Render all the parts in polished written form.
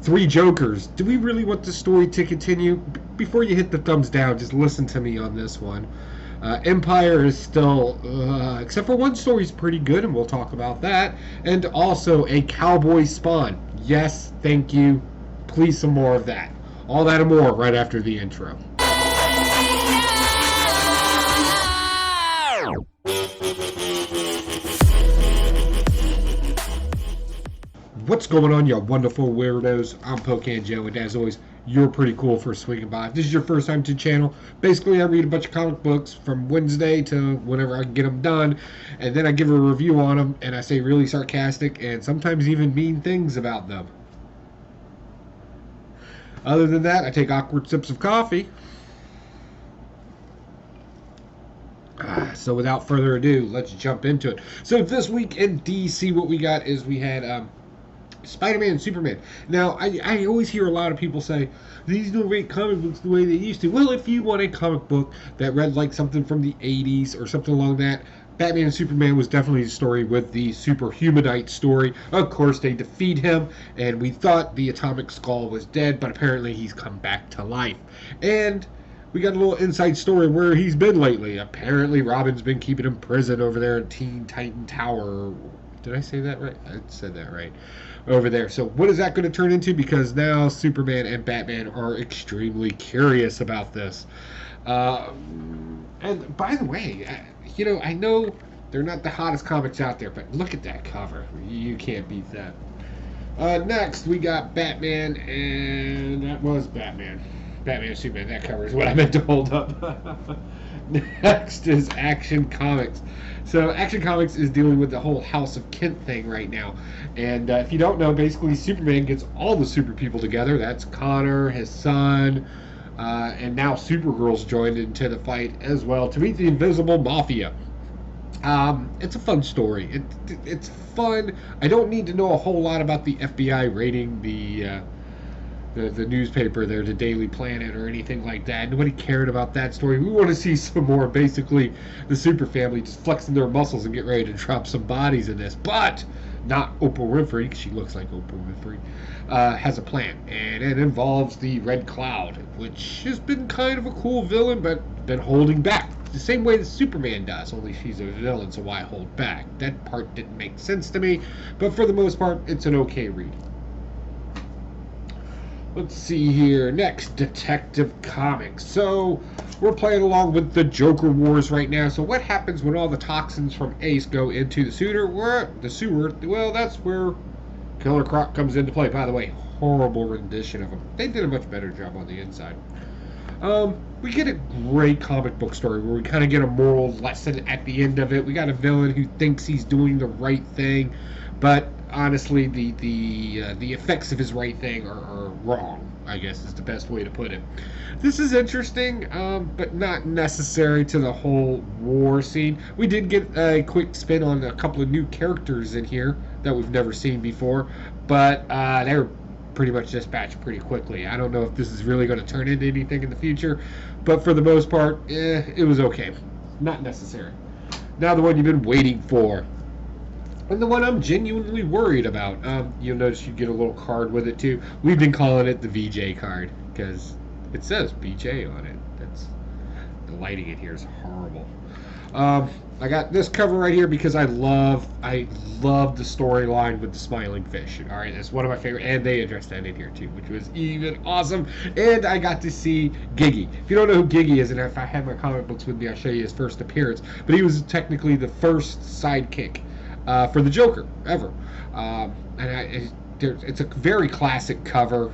Three Jokers. Do we really want the story to continue? Before you hit the thumbs down, just listen to me on this one. Empire is still, except for one story, is pretty good, and we'll talk about that. And also a Cowboy Spawn. Yes, thank you. Please, some more of that. All that and more right after the intro. What's going on, you wonderful weirdos? I'm Pocan Joe, and as always, you're pretty cool for swinging by. If this is your first time to the channel, basically I read a bunch of comic books from Wednesday to whenever I can get them done, and then I give a review on them, and I say really sarcastic and sometimes even mean things about them. Other than that, I take awkward sips of coffee. So without further ado, let's jump into it. So this week in DC, what we got is we had Spider-Man and Superman. Now, I always hear a lot of people say, these don't rate comic books the way they used to. Well, if you want a comic book that read like something from the 80s or something along that, Batman and Superman was definitely the story with the superhumanite story. Of course, they defeat him, and we thought the Atomic Skull was dead, but apparently he's come back to life. And we got a little inside story where he's been lately. Apparently, Robin's been keeping him prison over there in Teen Titan Tower. Did I say that right? I said that right. Over there. So what is that going to turn into? Because now Superman and Batman are extremely curious about this. And by the way, I know they're not the hottest comics out there, but look at that cover. You can't beat that. Next, we got Batman, and that was Batman. Batman and Superman. That cover is what I meant to hold up. Next is Action Comics. So Action Comics is dealing with the whole House of Kent thing right now. And if you don't know, basically Superman gets all the super people together. That's Connor, his son, and now Supergirl's joined into the fight as well to meet the Invisible Mafia. It's a fun story. It's fun. I don't need to know a whole lot about the FBI raiding the newspaper there, the Daily Planet, or anything like that. Nobody cared about that story. We want to see some more, basically, the super family just flexing their muscles and get ready to drop some bodies in this. But not Oprah Winfrey, because she looks like Oprah Winfrey, has a plan. And it involves the Red Cloud, which has been kind of a cool villain, but been holding back. The same way that Superman does, only she's a villain, so why hold back? That part didn't make sense to me, but for the most part, it's an okay read. Let's see here. Next, Detective Comics. So, we're playing along with the Joker Wars right now. So, what happens when all the toxins from Ace go into the sewer? Well, that's where Killer Croc comes into play. By the way, horrible rendition of him. They did a much better job on the inside. We get a great comic book story where we kind of get a moral lesson at the end of it. We got a villain who thinks he's doing the right thing, but honestly, the effects of his right thing are wrong, I guess is the best way to put it. This is interesting, but not necessary to the whole war scene. We did get a quick spin on a couple of new characters in here that we've never seen before, but they were pretty much dispatched pretty quickly. I don't know if this is really going to turn into anything in the future, but for the most part, it was okay. Not necessary. Now the one you've been waiting for. And the one I'm genuinely worried about. You'll notice you get a little card with it too. We've been calling it the VJ card because it says VJ on it. The lighting in here is horrible. I got this cover right here because I love the storyline with the smiling fish. All right, that's one of my favorite, and they addressed that in here too, which was even awesome. And I got to see Giggy. If you don't know who Giggy is, and if I had my comic books with me, I'll show you his first appearance. But he was technically the first sidekick for the Joker ever, it's a very classic cover.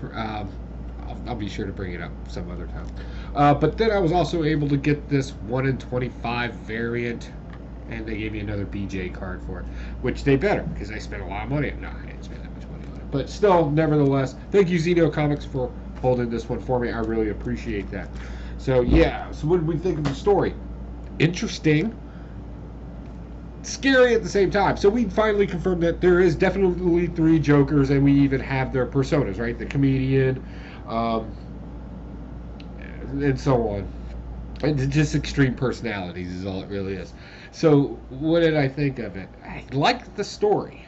I'll be sure to bring it up some other time. But then I was also able to get this 1 in 25 variant, and they gave me another BJ card for it, which they better, because I spent a lot of money. No, I didn't spend that much money on it. But still, nevertheless, thank you, Xeno Comics, for holding this one for me. I really appreciate that. So, yeah. So what did we think of the story? Interesting. Scary at the same time. So we finally confirmed that there is definitely 3 Jokers, and we even have their personas, right? The comedian, and so on. And just extreme personalities is all it really is. So what did I think of it? I liked the story.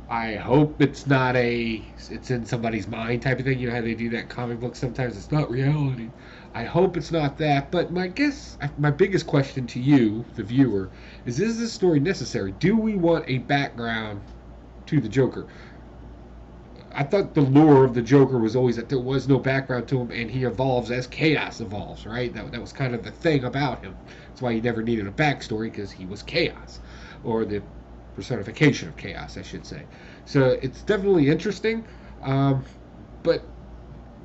I hope it's not it's in somebody's mind type of thing. You know how they do that in comic books sometimes? It's not reality. I hope it's not that. But my biggest question to you, the viewer, is this story necessary? Do we want a background to the Joker? I thought the lore of the Joker was always that there was no background to him, and he evolves as chaos evolves, right? That was kind of the thing about him. That's why he never needed a backstory, because he was chaos, or the personification of chaos, I should say. So it's definitely interesting, but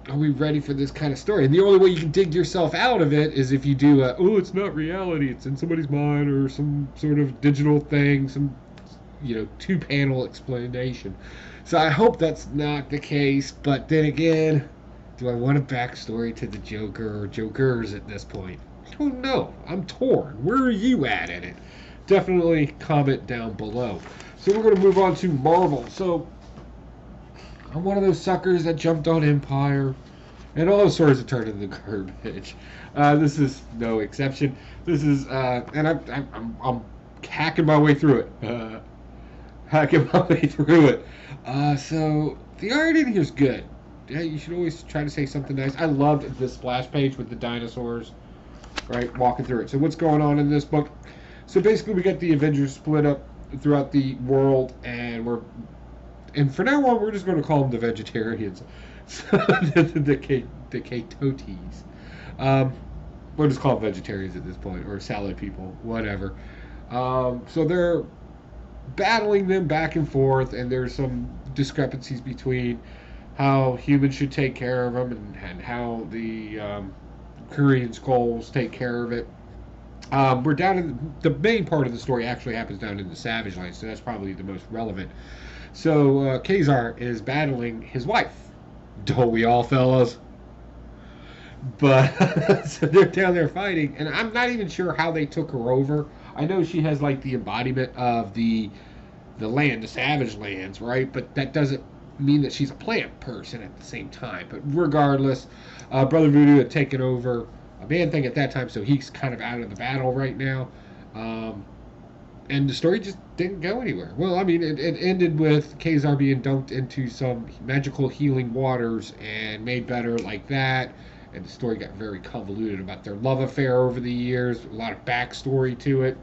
are we ready for this kind of story? And the only way you can dig yourself out of it is if you do oh, it's not reality, it's in somebody's mind, or some sort of digital thing, some, two-panel explanation. So I hope that's not the case, but then again, do I want a backstory to the Joker or Jokers at this point? I don't know. I'm torn. Where are you at in it? Definitely comment down below. So we're going to move on to Marvel. So I'm one of those suckers that jumped on Empire, and all those stories have turned into garbage. This is no exception. This is, and I'm hacking my way through it. Hacking my way through it. So the art in here is good. Yeah, you should always try to say something nice. I loved the splash page with the dinosaurs, right, walking through it. So what's going on in this book? So basically, we got the Avengers split up throughout the world, and for now on, we're just going to call them the Vegetarians, so the Katotes. We'll just call them vegetarians at this point, or salad people, whatever. So they're battling them back and forth, and there's some discrepancies between how humans should take care of them and how the Korean skulls take care of it. We're down in the main part of the story actually happens down in the Savage Land, so that's probably the most relevant. So Kazar is battling his wife. Don't we all, fellas? But so they're down there fighting, and I'm not even sure how they took her over. I know she has like the embodiment of the land, the Savage Lands, right? But that doesn't mean that she's a plant person at the same time. But regardless, Brother Voodoo had taken over a Man Thing at that time, so he's kind of out of the battle right now. And the story just didn't go anywhere. Well, I mean, it ended with Kazar being dunked into some magical healing waters and made better like that. And the story got very convoluted about their love affair over the years, a lot of backstory to it.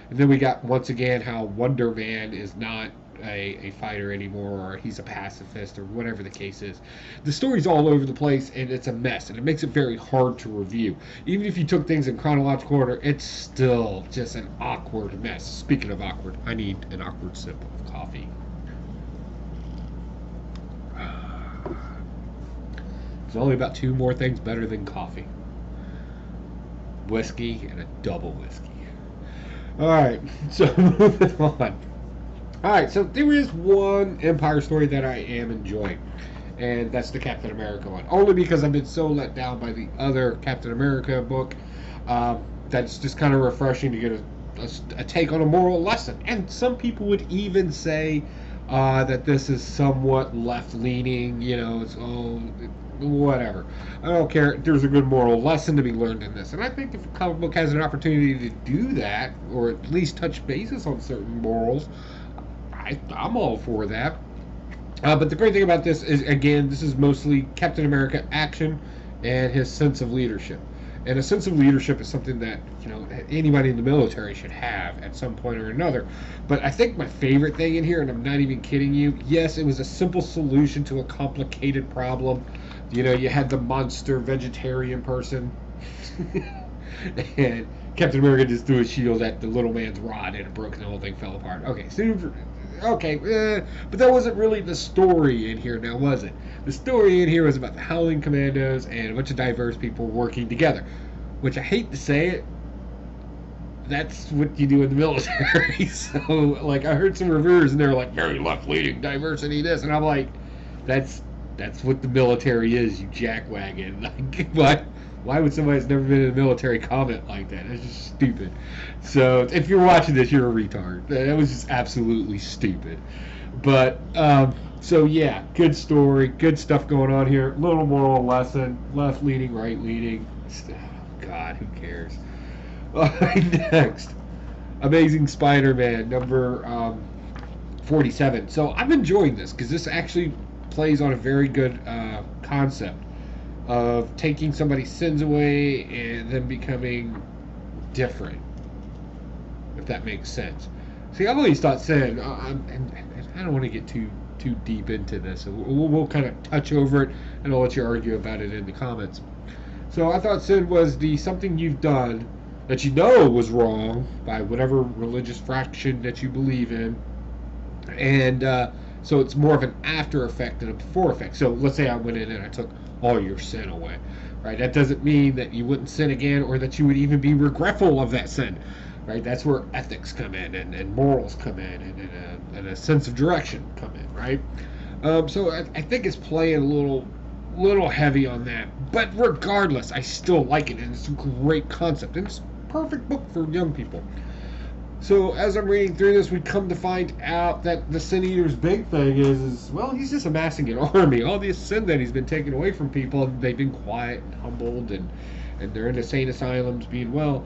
And then we got, once again, how Wonder Man is not a fighter anymore, or he's a pacifist, or whatever the case is. The story's all over the place, and it's a mess, and it makes it very hard to review. Even if you took things in chronological order, it's still just an awkward mess. Speaking of awkward, I need an awkward sip of coffee. There's only about two more things better than coffee: whiskey and a double whiskey. Alright, so moving on. Alright, so there is one Empire story that I am enjoying, and that's the Captain America one. Only because I've been so let down by the other Captain America book that's just kind of refreshing to get a take on a moral lesson. And some people would even say that this is somewhat left-leaning, it's whatever. I don't care. There's a good moral lesson to be learned in this. And I think if a comic book has an opportunity to do that, or at least touch bases on certain morals, I'm all for that. But the great thing about this is, again, this is mostly Captain America action and his sense of leadership. And a sense of leadership is something that, anybody in the military should have at some point or another. But I think my favorite thing in here, and I'm not even kidding you, yes, it was a simple solution to a complicated problem. You had the monster vegetarian person. And Captain America just threw a shield at the little man's rod, and it broke, and the whole thing fell apart. But that wasn't really the story in here now, was it? The story in here was about the Howling Commandos and a bunch of diverse people working together. Which, I hate to say it, that's what you do in the military. So, I heard some reviewers, and they're like, very left-leaning, diversity, this. And I'm like, that's what the military is, you jackwagon. What? Why would somebody that's never been in the military comment like that? That's just stupid. So if you're watching this, you're a retard. That was just absolutely stupid. But, so yeah, good story, good stuff going on here. Little moral lesson, left-leaning, right-leaning. God, who cares? Next, Amazing Spider-Man, number 47. So I'm enjoying this because this actually plays on a very good concept of taking somebody's sins away and them becoming different, if that makes sense. See, I've always thought sin, and I don't want to get too deep into this. So we'll kind of touch over it, and I'll let you argue about it in the comments. So I thought sin was the something you've done that you know was wrong by whatever religious fraction that you believe in, and so it's more of an after effect than a before effect. So let's say I went in and I took all your sin away, right? That doesn't mean that you wouldn't sin again or that you would even be regretful of that sin, right? That's where ethics come in and morals come in and a sense of direction come in, right? So I think it's playing a little heavy on that, but regardless, I still like it, and it's a great concept, and it's a perfect book for young people. So as I'm reading through this, we come to find out that the Sin Eater's big thing is well, he's just amassing an army. All this sin that he's been taking away from people, they've been quiet and humbled, and they're in insane asylums being well,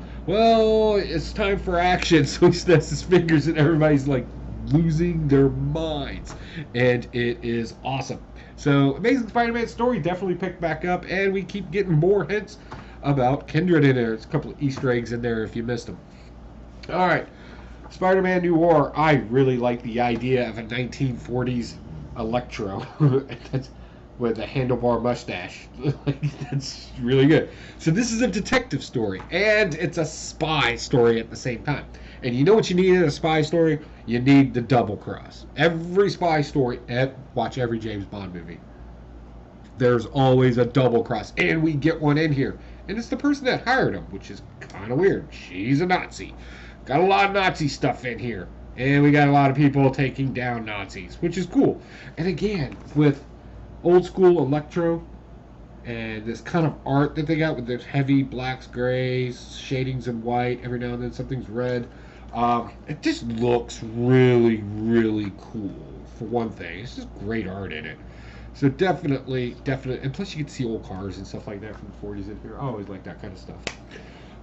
it's time for action. So he snaps his fingers, and everybody's like losing their minds, and it is awesome. So Amazing Spider-Man story definitely picked back up, and we keep getting more hints about Kindred in there. There's a couple of Easter eggs in there if you missed them. All right, Spider-Man New War. I really like the idea of a 1940s Electro with a handlebar mustache. That's really good. So this is a detective story, and it's a spy story at the same time. And you know what you need in a spy story? You need the double cross. Every spy story, watch every James Bond movie. There's always a double cross, and we get one in here. And it's the person that hired him, which is kind of weird. She's a Nazi. Got a lot of Nazi stuff in here. And we got a lot of people taking down Nazis, which is cool. And again, with old school Electro and this kind of art that they got with those heavy blacks, grays, shadings in white, every now and then something's red. It just looks really, really cool, for one thing. It's just great art in it. So definitely, and plus you get to see old cars and stuff like that from the 40s in here. I always like that kind of stuff.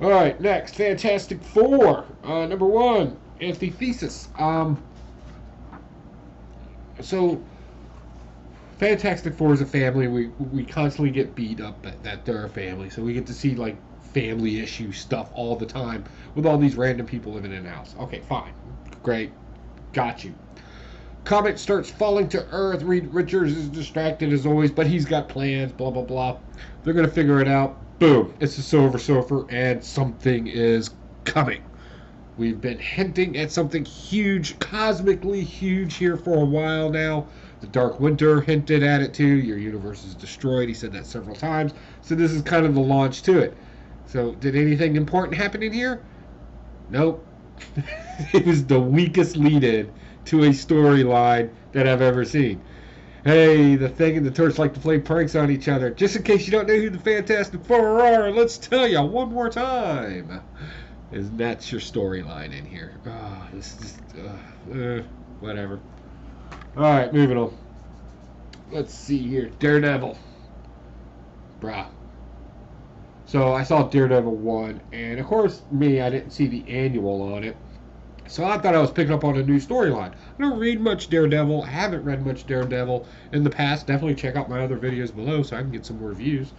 All right, next, Fantastic Four. Number 1, Antithesis. So Fantastic Four is a family. We constantly get beat up that they're a family, so we get to see like family issue stuff all the time with all these random people living in a house. Okay, fine, great, got you. Comet starts falling to Earth. Reed Richards is distracted as always, but he's got plans. Blah blah blah. They're gonna figure it out. Boom! It's the Silver Surfer, and something is coming. We've been hinting at something huge, cosmically huge here for a while now. The Dark Winter hinted at it too. Your universe is destroyed. He said that several times. So this is kind of the launch to it. So did anything important happen in here? Nope. It was the weakest lead-in to a storyline that I've ever seen. Hey, the Thing and the Torch like to play pranks on each other. Just in case you don't know who the Fantastic Four are, let's tell you one more time. And that's your storyline in here. This is just, whatever. Alright, moving on. Let's see here. Daredevil. Bruh. So I saw Daredevil 1, and of course, I didn't see the annual on it. So I thought I was picking up on a new storyline. I don't read much Daredevil. I haven't read much Daredevil in the past. Definitely check out my other videos below so I can get some more views.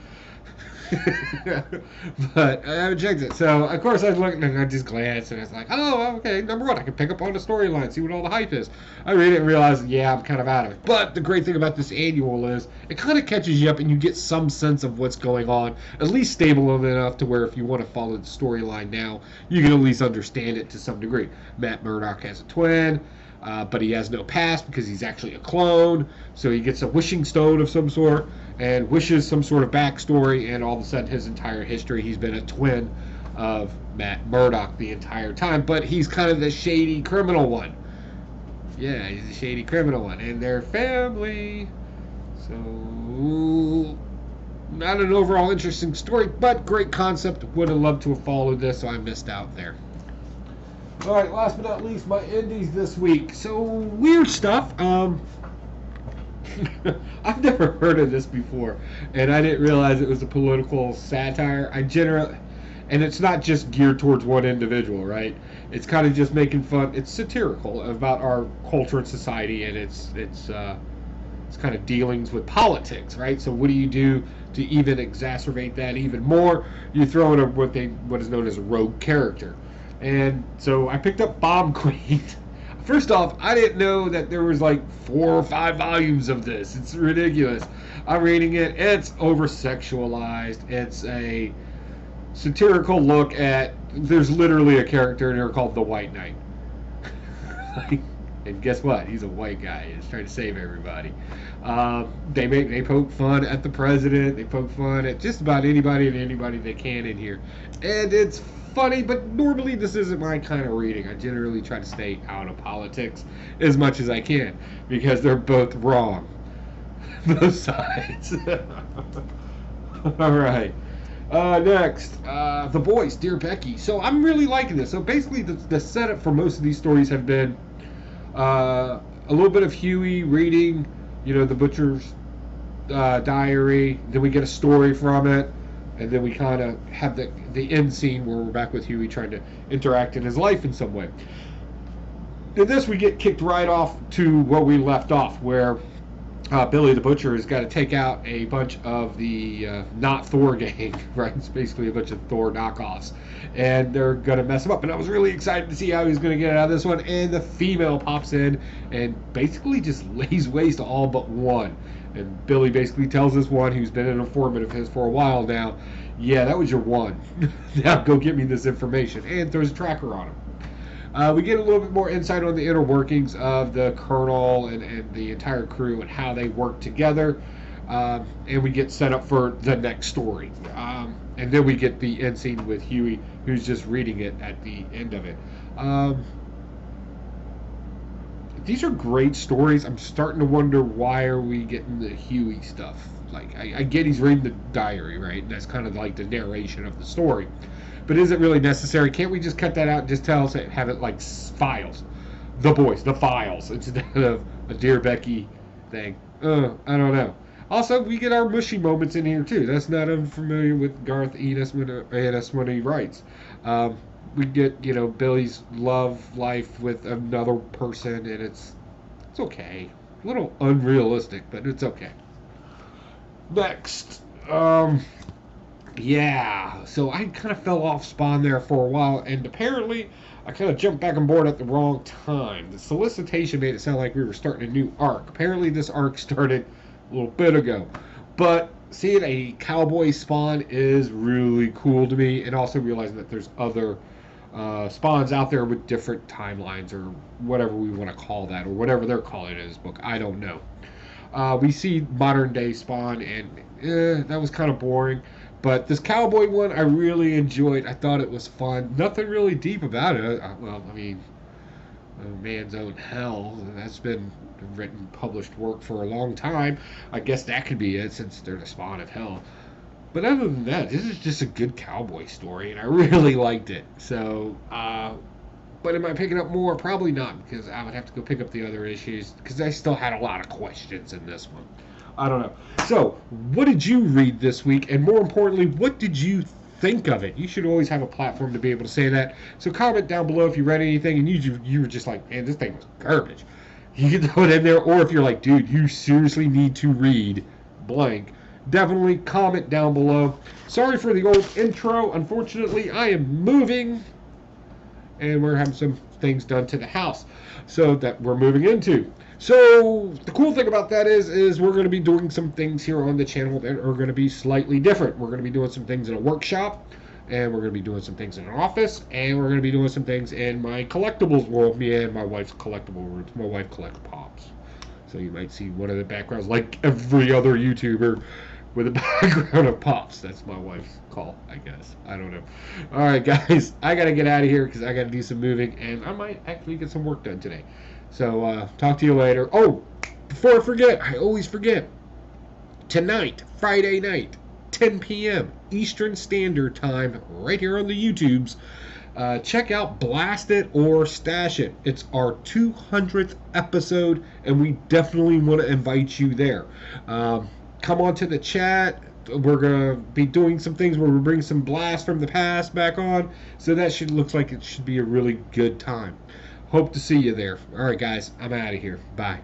But I haven't checked it. So, of course, I was looking and I just glanced and it's like, oh, okay, number 1, I can pick up on the storyline, see what all the hype is. I read it and realized, yeah, I'm kind of out of it. But the great thing about this annual is it kind of catches you up and you get some sense of what's going on, at least stable enough to where if you want to follow the storyline now, you can at least understand it to some degree. Matt Murdock has a twin. But he has no past because he's actually a clone. So he gets a wishing stone of some sort and wishes some sort of backstory, and all of a sudden his entire history, he's been a twin of Matt Murdock the entire time. But he's kind of the shady criminal one. Yeah, he's the shady criminal one. And they're family. So, not an overall interesting story, but great concept. Would have loved to have followed this, so I missed out there. Alright, last but not least, my indies this week. So, weird stuff. I've never heard of this before, and I didn't realize it was a political satire. And it's not just geared towards one individual, right? It's kind of just making fun. It's satirical about our culture and society, and it's kind of dealings with politics, right? So what do you do to even exacerbate that even more? You throw in what is known as a rogue character. And so I picked up Bomb Queen. First off, I didn't know that there was like 4 or 5 volumes of this. It's ridiculous. I'm reading it. It's over sexualized. It's a satirical look at. There's literally a character in here called the White Knight. And guess what? He's a white guy. He's trying to save everybody. They poke fun at the president. They poke fun at just about anybody and anybody they can in here, and it's funny. But normally this isn't my kind of reading. I generally try to stay out of politics as much as I can because they're both wrong, both sides. All right. Next, The Boys, Dear Becky. So I'm really liking this. So basically, the setup for most of these stories have been a little bit of Huey reading, the butcher's diary. Then we get a story from it, and then we kind of have the end scene where we're back with Huey trying to interact in his life in some way. In this, we get kicked right off to where we left off, where Billy the Butcher has got to take out a bunch of the not Thor gang, right? It's basically a bunch of Thor knockoffs, and they're going to mess him up. And I was really excited to see how he's going to get out of this one. And the female pops in and basically just lays waste to all but one. And Billy basically tells this one, who's been an informant of his for a while now, yeah, that was your one. Now go get me this information. And throws a tracker on him. We get a little bit more insight on the inner workings of the Colonel and the entire crew and how they work together. And we get set up for the next story. And then we get the end scene with Huey, who's just reading it at the end of it. These are great stories. I'm starting to wonder, why are we getting the Huey stuff? Like, I get he's reading the diary, right? And that's kind of like the narration of the story. But is it really necessary? Can't we just cut that out and just have it like files? The Boys, the files, instead of a Dear Becky thing. I don't know. Also, we get our mushy moments in here too. That's not unfamiliar with Garth Ennis when he writes. We get, Billy's love life with another person, and it's okay. A little unrealistic, but it's okay. Next, yeah, so I kind of fell off Spawn there for a while, and apparently I kind of jumped back on board at the wrong time. The solicitation made it sound like we were starting a new arc. Apparently this arc started a little bit ago. But seeing a cowboy Spawn is really cool to me, and also realizing that there's other Spawns out there with different timelines, or whatever we want to call that, or whatever they're calling it in this book. I don't know. We see modern day Spawn, and that was kind of boring. But this cowboy one, I really enjoyed. I thought it was fun. Nothing really deep about it. Well, I mean, Man's Own Hell. That's been written, published work for a long time. I guess that could be it, since they're the Spawn of Hell. But other than that, this is just a good cowboy story, and I really liked it. So, but am I picking up more? Probably not, because I would have to go pick up the other issues, because I still had a lot of questions in this one. I don't know. So, what did you read this week? And more importantly, what did you think of it? You should always have a platform to be able to say that. So comment down below if you read anything and you were just like, man, this thing was garbage. You can throw it in there. Or if you're like, dude, you seriously need to read blank, definitely comment down below. Sorry for the old intro. Unfortunately, I am moving, and we're having some things done to the house so that we're moving into. So the cool thing about that is we're going to be doing some things here on the channel that are going to be slightly different. We're going to be doing some things in a workshop, and we're going to be doing some things in an office, and we're going to be doing some things in my collectibles world. Me and my wife's collectible roots. My wife collects Pops, so you might see one of the backgrounds like every other YouTuber with a background of Pops. That's my wife's call, I guess. I don't know. All right, guys, I got to get out of here because I got to do some moving, and I might actually get some work done today. So, talk to you later. Oh, before I forget, I always forget. Tonight, Friday night, 10 p.m. Eastern Standard Time, right here on the YouTubes. Check out Blast It or Stash It. It's our 200th episode, and we definitely want to invite you there. Come on to the chat. we're gonna be doing some things where we bring some blast from the past back on. So that should looks like it should be a really good time. Hope to see you there. All right, guys, I'm out of here. Bye.